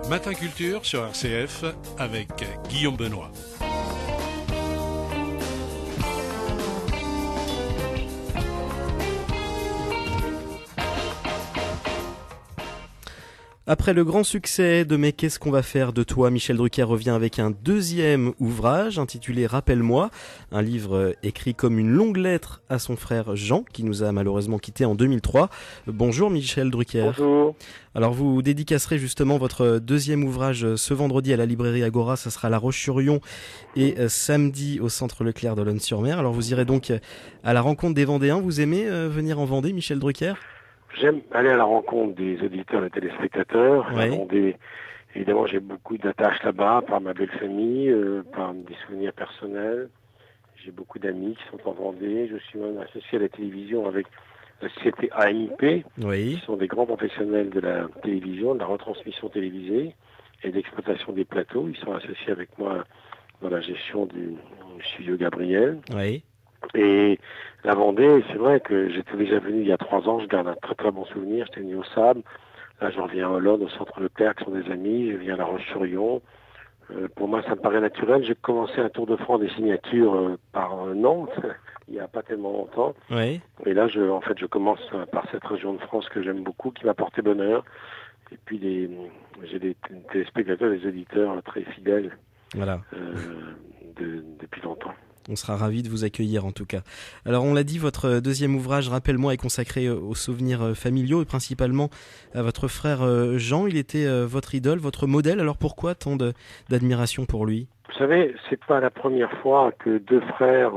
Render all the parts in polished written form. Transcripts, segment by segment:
Matin Culture sur RCF avec Guillaume Benoît. Après le grand succès de Mais qu'est-ce qu'on va faire de toi, Michel Drucker revient avec un deuxième ouvrage intitulé Rappelle-moi, un livre écrit comme une longue lettre à son frère Jean, qui nous a malheureusement quittés en 2003. Bonjour Michel Drucker. Bonjour. Alors vous dédicacerez justement votre deuxième ouvrage ce vendredi à la librairie Agora, ça sera à La Roche-sur-Yon, et samedi au centre Leclerc d'Olonne-sur-Mer. Alors vous irez donc à la rencontre des Vendéens. Vous aimez venir en Vendée, Michel Drucker ? J'aime aller à la rencontre des auditeurs et téléspectateurs. Oui. La Vendée, évidemment, j'ai beaucoup d'attaches là-bas, par ma belle famille, par des souvenirs personnels. J'ai beaucoup d'amis qui sont en Vendée. Je suis même associé à la télévision avec la société AMP, Oui. qui sont des grands professionnels de la télévision, de la retransmission télévisée et d'exploitation des plateaux. Ils sont associés avec moi dans la gestion du studio Gabriel. Oui. Et la Vendée, c'est vrai que j'étais déjà venu il y a 3 ans, je garde un très très bon souvenir, j'étais venu au Sable, là je reviens à Olonne, au centre Leclerc, qui sont des amis, je viens à La Roche-sur-Yon. Pour moi ça me paraît naturel, j'ai commencé un Tour de France des signatures par Nantes, il n'y a pas tellement longtemps. Oui. Et là je commence par cette région de France que j'aime beaucoup, qui m'a porté bonheur. Et puis j'ai des téléspectateurs, des auditeurs très fidèles Voilà. depuis longtemps. On sera ravis de vous accueillir en tout cas. Alors on l'a dit, votre deuxième ouvrage, Rappelle-moi, est consacré aux souvenirs familiaux et principalement à votre frère Jean. Il était votre idole, votre modèle. Alors pourquoi tant d'admiration pour lui ? Vous savez, c'est pas la première fois que deux frères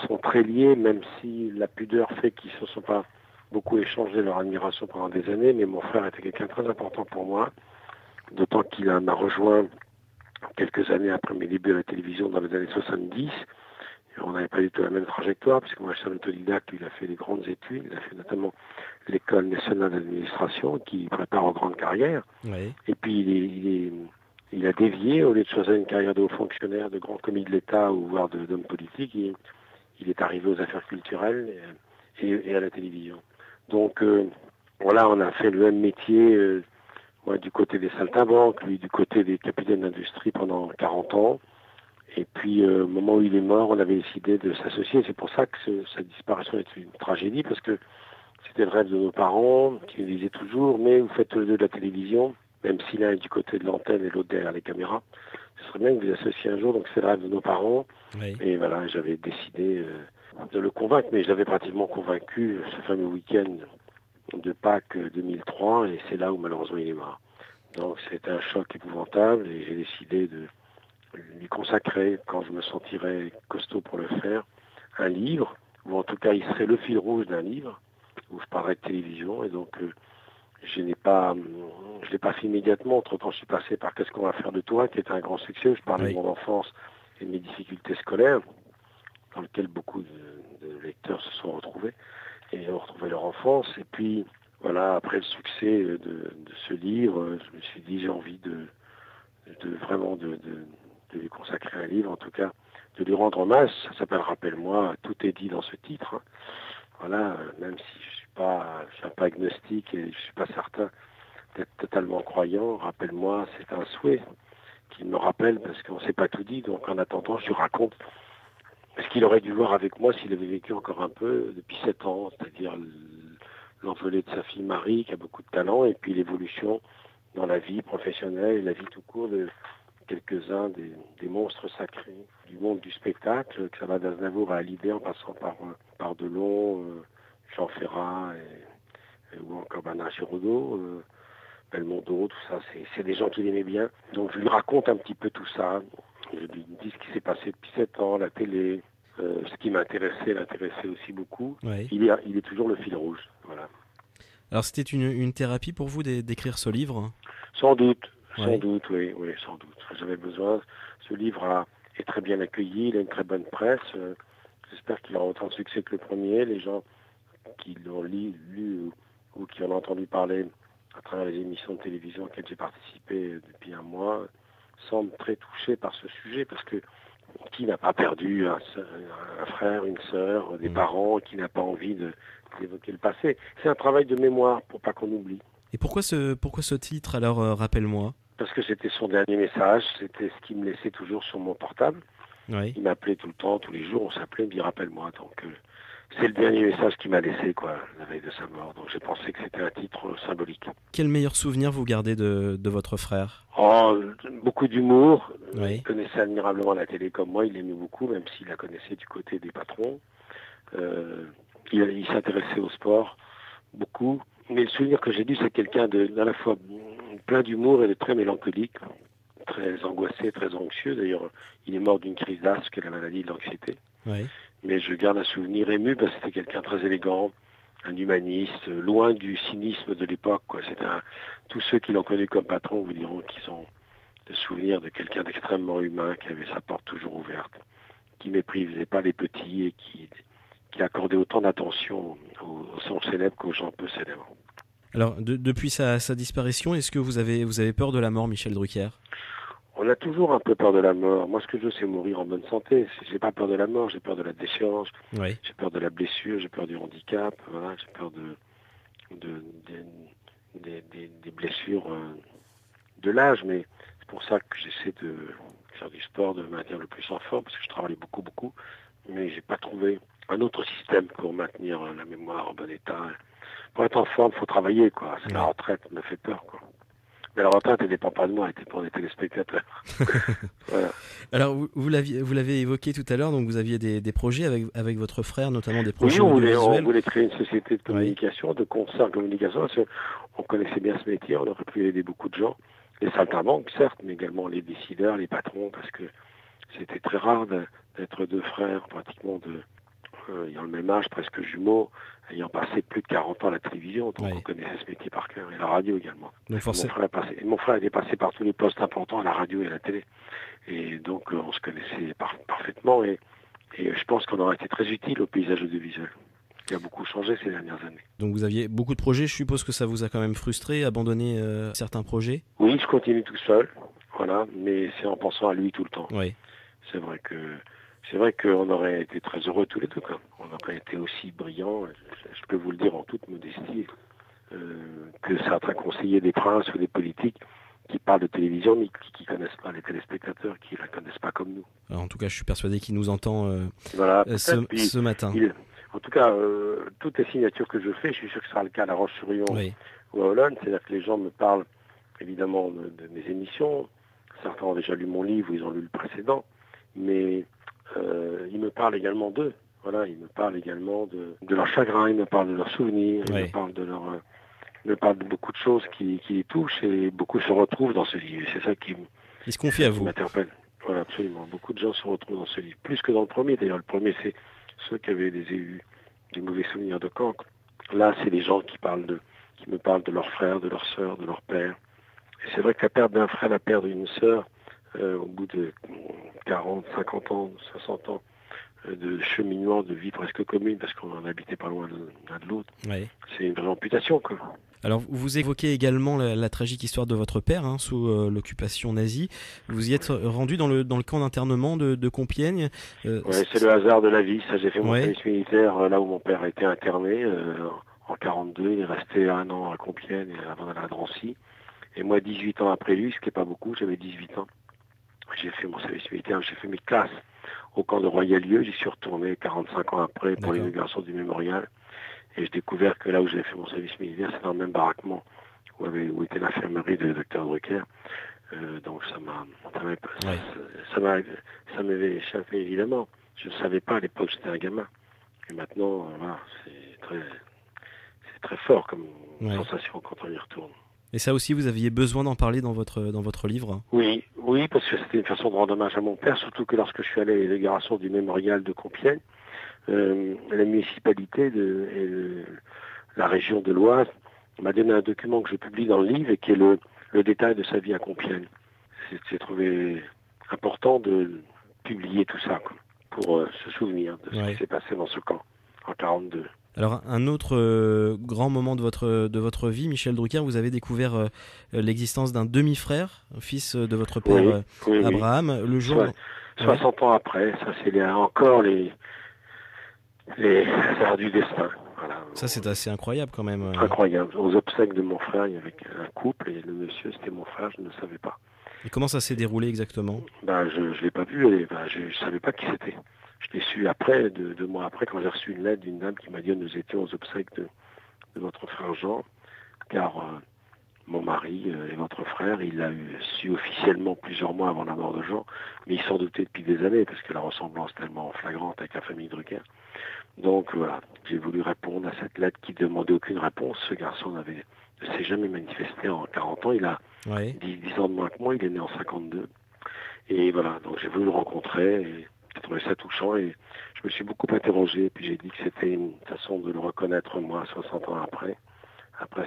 sont très liés, même si la pudeur fait qu'ils ne se sont pas beaucoup échangé leur admiration pendant des années. Mais mon frère était quelqu'un de très important pour moi, d'autant qu'il m'a rejoint quelques années après mes débuts à la télévision dans les années 70. Et on n'avait pas du tout la même trajectoire, puisque moi je suis un autodidacte, lui il a fait des grandes études, il a fait notamment l'École nationale d'administration, qui prépare aux grandes carrières. Oui. Et puis il a dévié, au lieu de choisir une carrière de haut fonctionnaire, de grand commis de l'État ou voire d'homme politique, il est arrivé aux affaires culturelles et à la télévision. Donc voilà, on a fait le même métier. Moi, du côté des saltimbanques, lui, du côté des capitaines d'industrie pendant 40 ans. Et puis, au moment où il est mort, on avait décidé de s'associer. C'est pour ça que sa disparition est une tragédie, parce que c'était le rêve de nos parents, qui nous disaient toujours, mais vous faites tous les deux de la télévision, même si l'un est du côté de l'antenne et l'autre derrière les caméras. Ce serait bien que vous associez un jour, donc c'est le rêve de nos parents. Oui. Et voilà, j'avais décidé de le convaincre, mais je l'avais pratiquement convaincu ce fameux week-end de Pâques 2003, et c'est là où malheureusement il est mort. Donc c'était un choc épouvantable, et j'ai décidé de lui consacrer, quand je me sentirais costaud pour le faire, un livre, ou en tout cas il serait le fil rouge d'un livre, où je parlerais de télévision, et donc je ne l'ai pas fait immédiatement. Entre-temps, je suis passé par Qu'est-ce qu'on va faire de toi, qui est un grand succès, où je parlais de mon enfance et de mes difficultés scolaires, dans lequel beaucoup de lecteurs se sont retrouvés et ont retrouvé leur enfance. Et puis, voilà, après le succès de ce livre, je me suis dit, j'ai envie de vraiment de lui consacrer un livre, en tout cas, de lui rendre hommage. Ça s'appelle Rappelle-moi, tout est dit dans ce titre. Voilà, même si je suis pas agnostique et je suis pas certain d'être totalement croyant, Rappelle-moi, c'est un souhait qu'il me rappelle, parce qu'on ne s'est pas tout dit. Donc en attendant, je lui raconte ce qu'il aurait dû voir avec moi s'il avait vécu encore un peu depuis 7 ans, c'est-à-dire l'envolée de sa fille Marie, qui a beaucoup de talent, et puis l'évolution dans la vie professionnelle et la vie tout court de quelques-uns des monstres sacrés du monde du spectacle, que ça va d'Aznavour à Hallyday, en passant par Delon, Jean Ferrat ou encore Bernard Giraudot, Belmondo, tout ça, c'est des gens qu'il aimait bien. Donc je lui raconte un petit peu tout ça. Je lui dis ce qui s'est passé depuis 7 ans, la télé, ce qui l'intéressait aussi beaucoup. Oui. Il est toujours le fil rouge. Voilà. Alors c'était une thérapie pour vous d'écrire ce livre ? Sans doute, Oui. oui, sans doute. J'avais besoin. Ce livre est très bien accueilli, il a une très bonne presse. J'espère qu'il aura autant de succès que le premier. Les gens qui l'ont lu ou qui en ont entendu parler à travers les émissions de télévision auxquelles j'ai participé depuis un mois semblent très touchés par ce sujet, parce que Qui n'a pas perdu un frère, une sœur, des parents, qui n'a pas envie d'évoquer le passé. C'est un travail de mémoire pour pas qu'on oublie. Et pourquoi ce titre alors, rappelle-moi? Parce que c'était son dernier message, c'était ce qu'il me laissait toujours sur mon portable. Oui. Il m'appelait tout le temps, tous les jours, on s'appelait, il me dit rappelle-moi. Donc c'est le dernier message qu'il m'a laissé, quoi, la veille de sa mort. Donc j'ai pensé que c'était un titre symbolique. Quel meilleur souvenir vous gardez de votre frère? Oh, beaucoup d'humour. Oui. Il connaissait admirablement la télé comme moi, il l'aimait beaucoup, même s'il la connaissait du côté des patrons. Il s'intéressait au sport, beaucoup. Mais le souvenir que j'ai dû, c'est quelqu'un à la fois plein d'humour et de très mélancolique, très angoissé, très anxieux. D'ailleurs, il est mort d'une crise d'asthme, qui est la maladie de l'anxiété. Oui. Mais je garde un souvenir ému parce que c'était quelqu'un de très élégant, un humaniste, loin du cynisme de l'époque, quoi. Tous ceux qui l'ont connu comme patron vous diront qu'ils ont le souvenir de quelqu'un d'extrêmement humain, qui avait sa porte toujours ouverte, qui méprisait pas les petits et qui accordait autant d'attention aux gens célèbres qu'aux gens peu célèbres. Alors, depuis sa disparition, est-ce que vous avez peur de la mort, Michel Drucker? On a toujours un peu peur de la mort. Moi, ce que je veux, c'est mourir en bonne santé. J'ai pas peur de la mort, j'ai peur de la déchéance, Oui. j'ai peur de la blessure, j'ai peur du handicap, voilà, j'ai peur des blessures de l'âge, mais c'est pour ça que j'essaie de faire du sport, de me maintenir le plus en forme, parce que je travaille beaucoup, mais j'ai pas trouvé un autre système pour maintenir la mémoire en bon état. Pour être en forme, il faut travailler, quoi. C'est la retraite, me fait peur, quoi. Mais la retraite, elle dépend pas de moi, elle dépend des téléspectateurs. Voilà. Alors, vous l'avez évoqué tout à l'heure, donc vous aviez des projets avec votre frère, notamment des projets Oui, audiovisuels. on voulait créer une société de communication, de conseil en communication, parce qu'on connaissait bien ce métier, on aurait pu aider beaucoup de gens. Les saltimbanques, certes, mais également les décideurs, les patrons, parce que c'était très rare d'être deux frères, pratiquement ayant le même âge, presque jumeaux, ayant passé plus de 40 ans à la télévision, donc on connaissait ce métier par cœur, et la radio également. Donc mon frère était passé par tous les postes importants à la radio et à la télé, et donc on se connaissait parfaitement, et je pense qu'on aurait été très utile au paysage audiovisuel, qui a beaucoup changé ces dernières années. Donc vous aviez beaucoup de projets, je suppose que ça vous a quand même frustré, abandonné certains projets? Oui, je continue tout seul, voilà, mais c'est en pensant à lui tout le temps. Oui. C'est vrai qu'on aurait été très heureux tous les deux, quoi. On aurait été aussi brillants, je peux vous le dire en toute modestie, que certains conseillers des princes ou des politiques qui parlent de télévision, mais qui connaissent pas les téléspectateurs, qui la connaissent pas comme nous. Alors, en tout cas, je suis persuadé qu'il nous entend voilà, ce matin. En tout cas, toutes les signatures que je fais, je suis sûr que ce sera le cas à La Roche-sur-Yon ou à Olonne, c'est-à-dire que les gens me parlent évidemment de mes émissions, certains ont déjà lu mon livre ou ils ont lu le précédent, mais ils me parlent également d'eux. Voilà, ils me parlent également de leur chagrin, ils me parlent de leurs souvenirs, ils me parlent de beaucoup de choses qui les touchent, et beaucoup se retrouvent dans ce livre. C'est ça qui se confie à vous. M'interpelle. Voilà, absolument. Beaucoup de gens se retrouvent dans ce livre. Plus que dans le premier, d'ailleurs. Le premier, c'est ceux qui avaient des mauvais souvenirs de camp. Là, c'est les gens qui me parlent de leurs frères, de leurs sœurs, de leurs pères. Et c'est vrai que la perte d'un frère, la perte d'une sœur, au bout de 40, 50 ans, 60 ans de cheminement, de vie presque commune, parce qu'on en habitait pas loin l'un de l'autre, c'est une vraie amputation, quoi. Alors, vous évoquez également la tragique histoire de votre père, sous l'occupation nazie. Vous y êtes rendu dans le camp d'internement de Compiègne. C'est le hasard de la vie. Ça, j'ai fait mon service militaire là où mon père a été interné en 42. Il est resté 1 an à Compiègne avant d'aller à Drancy. Et moi, 18 ans après lui, ce qui n'est pas beaucoup, j'avais 18 ans. J'ai fait mon service militaire, j'ai fait mes classes au camp de Royalieu. J'y suis retourné 45 ans après pour l'inauguration du mémorial. Et j'ai découvert que là où j'avais fait mon service militaire, c'est dans le même baraquement où était l'infirmerie de Dr Drucker. Donc ça m'avait échappé évidemment. Je ne savais pas à l'époque, j'étais un gamin. Et maintenant, voilà, c'est très fort comme sensation quand on y retourne. Et ça aussi, vous aviez besoin d'en parler dans votre livre? Oui, parce que c'était une façon de rendre hommage à mon père, surtout que lorsque je suis allé à l'inauguration du mémorial de Compiègne, la municipalité et la région de l'Oise m'a donné un document que je publie dans le livre et qui est le détail de sa vie à Compiègne. J'ai trouvé important de publier tout ça, quoi, pour se souvenir de ce qui s'est passé dans ce camp en 1942. Alors, un autre grand moment de votre vie, Michel Drucker, vous avez découvert l'existence d'un demi-frère, fils de votre père Abraham. Le jour... 60 ans après, ça c'est encore les hasards du destin. Voilà. Ça, c'est assez incroyable quand même. Incroyable. Aux obsèques de mon frère, il y avait un couple et le monsieur, c'était mon frère, je ne savais pas. Et comment ça s'est déroulé exactement? Je ne l'ai pas vu, et je ne savais pas qui c'était. Je l'ai su après, 2 mois après, quand j'ai reçu une lettre d'une dame qui m'a dit nous étions aux obsèques de votre frère Jean, car mon mari et votre frère, il l'a su officiellement plusieurs mois avant la mort de Jean, mais il s'en doutait depuis des années, parce que la ressemblance est tellement flagrante avec la famille Drucker. Donc voilà, j'ai voulu répondre à cette lettre qui ne demandait aucune réponse. Ce garçon ne s'est jamais manifesté en 40 ans, il a 10 ans de moins que moi, il est né en 52. Et voilà, donc j'ai voulu le rencontrer, et j'ai trouvé ça touchant, et je me suis beaucoup interrogé, puis j'ai dit que c'était une façon de le reconnaître moi, 60 ans après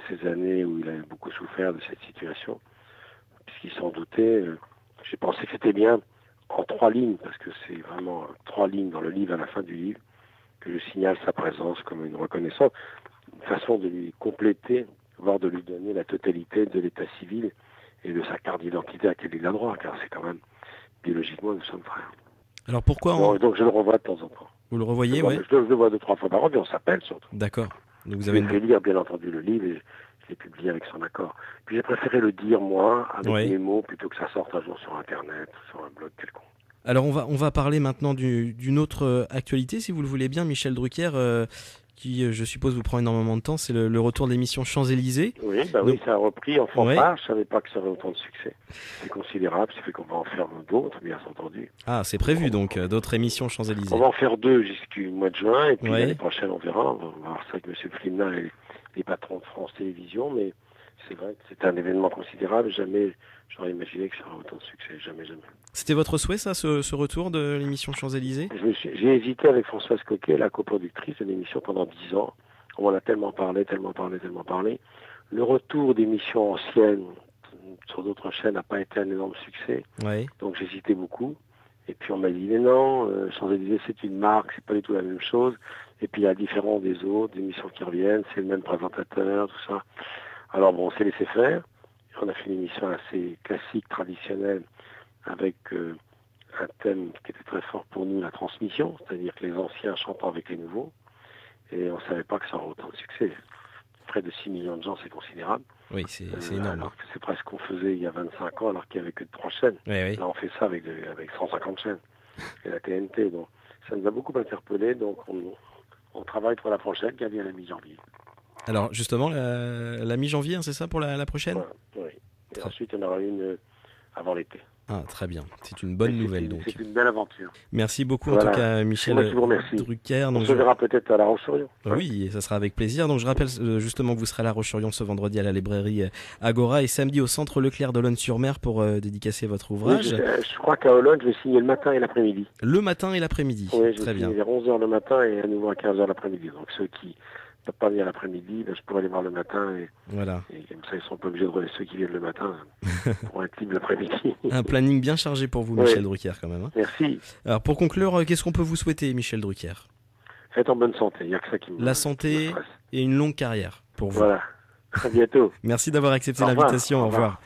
ces années où il avait beaucoup souffert de cette situation, puisqu'il s'en doutait. J'ai pensé que c'était bien en 3 lignes, parce que c'est vraiment 3 lignes dans le livre, à la fin du livre, que je signale sa présence comme une reconnaissance, une façon de lui compléter, voire de lui donner la totalité de l'état civil et de sa carte d'identité à laquelle il a droit, car c'est quand même, biologiquement, nous sommes frères. Alors pourquoi donc je le revois de temps en temps. Vous le revoyez, Je le vois 2-3 fois par an, puis on s'appelle surtout. D'accord. Donc vous avez fait lire, bien entendu, le livre, et je l'ai publié avec son accord. Puis j'ai préféré le dire, moi, avec mes mots, plutôt que ça sorte un jour sur Internet, sur un blog quelconque. Alors on va parler maintenant d'une autre actualité, si vous le voulez bien, Michel Drucker, qui je suppose vous prend énormément de temps, c'est le retour de l'émission Champs-Élysées. Oui, oui, ça a repris en fanfare, je ne savais pas que ça aurait autant de succès. C'est considérable, ça fait qu'on va en faire d'autres, bien entendu. Ah, c'est prévu donc, d'autres émissions Champs-Élysées. On va en faire 2 jusqu'au mois de juin, et puis l'année prochaine on verra, on va voir ça avec M. Flimna et les patrons de France Télévisions, mais c'est vrai que c'est un événement considérable, jamais j'aurais imaginé que ça aurait autant de succès, jamais. C'était votre souhait, ça, ce retour de l'émission Champs-Élysées? J'ai hésité avec Françoise Coquet, la coproductrice de l'émission, pendant 10 ans. On en a tellement parlé. Le retour d'émissions anciennes sur d'autres chaînes n'a pas été un énorme succès, donc j'hésitais beaucoup. Et puis on m'a dit, mais non, Champs-Élysées c'est une marque, c'est pas du tout la même chose. Et puis il y a différent des autres, émissions qui reviennent, c'est le même présentateur, tout ça. Alors bon, on s'est laissé faire. On a fait une émission assez classique, traditionnelle, avec un thème qui était très fort pour nous, la transmission, c'est-à-dire que les anciens chantant avec les nouveaux. Et on ne savait pas que ça aurait autant de succès. Près de 6 millions de gens, c'est considérable. Oui, c'est énorme. Alors que c'est presque ce qu'on faisait il y a 25 ans, alors qu'il n'y avait que 3 chaînes. Là, on fait ça avec 150 chaînes. Et la TNT. Donc, ça nous a beaucoup interpellés. Donc, on travaille pour la prochaine, qui vient la mi-janvier. Alors, justement, la mi-janvier, c'est ça pour la prochaine? Oui. Et ensuite, il y en aura une avant l'été. Ah, très bien. C'est une bonne nouvelle, donc. C'est une belle aventure. Merci beaucoup, en tout cas, Michel Drucker. On se verra peut-être à La Roche-sur-Yon. Oui, et ça sera avec plaisir. Donc, je rappelle justement que vous serez à La Roche-sur-Yon ce vendredi à la librairie Agora et samedi au centre Leclerc d'Olonne-sur-Mer pour dédicacer votre ouvrage. Oui, je crois qu'à Olonne, je vais signer le matin et l'après-midi. Le matin et l'après-midi. Oui, très bien. Vers 11h le matin et à nouveau à 15h l'après-midi. Donc, ceux qui ne peuvent pas venir l'après-midi, je pourrais les voir le matin. Voilà. Et comme ça, ils ne sont pas obligés de relayer ceux qui viennent le matin pour être libres l'après-midi. Un planning bien chargé pour vous, Michel Drucker, quand même. Merci. Alors, pour conclure, qu'est-ce qu'on peut vous souhaiter, Michel Drucker? Faites en bonne santé, il n'y a que ça qui me La santé et une longue carrière pour vous. Voilà. À bientôt. Merci d'avoir accepté l'invitation. Au revoir.